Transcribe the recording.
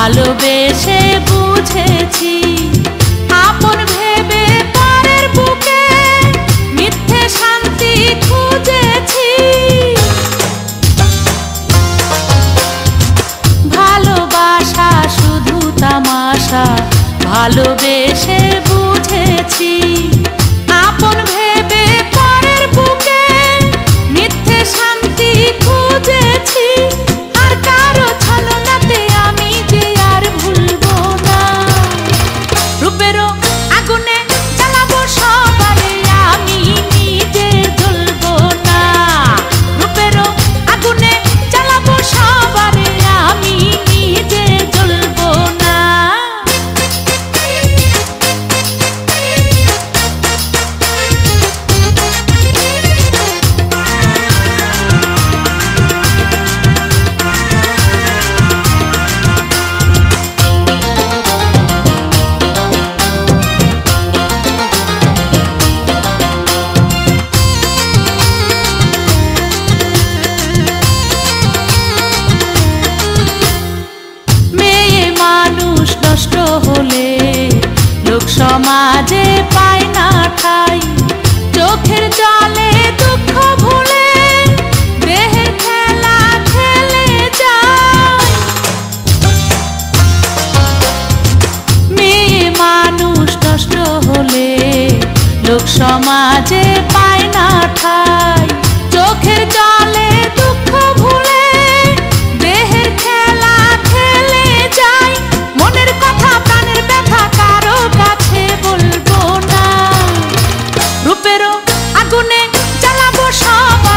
ভালোবেসে বুঝেছি আপন ভেবে পরের বুকে মিথ্যে শান্তি খুঁজেছি। ভালোবাসা শুধু তামাশা ভালোবেসে বুঝেছি আপন ভেবে পরের বুকে মিথ্যে শান্তি খুঁজেছি। আর কারো ছলনাতে আমি যে আর ভুলবো না রূপেরও আগুনে জ্বালাবো সবারে আমি নিজে জ্বলবো না। রূপেরও আগুনে জ্বালাবো সবারে আমি নিজে জ্বলবো না। নষ্ট হলে লোক সমাজে পায় না ঠাই চোখের জলে দুঃখ ভুলে দেহের খেলা খেলে যায়। মেয়ে মানুষ নষ্ট হলে লোক সমাজে পায় না ঠাই চোখের জলে দুঃখ ভুলে দেহের খেলা খেলে যায়। মনের কথা প্রাণের ব্যথা কারো কাছে বলবো না রূপেরও আগুনে জ্বালাবো সবাই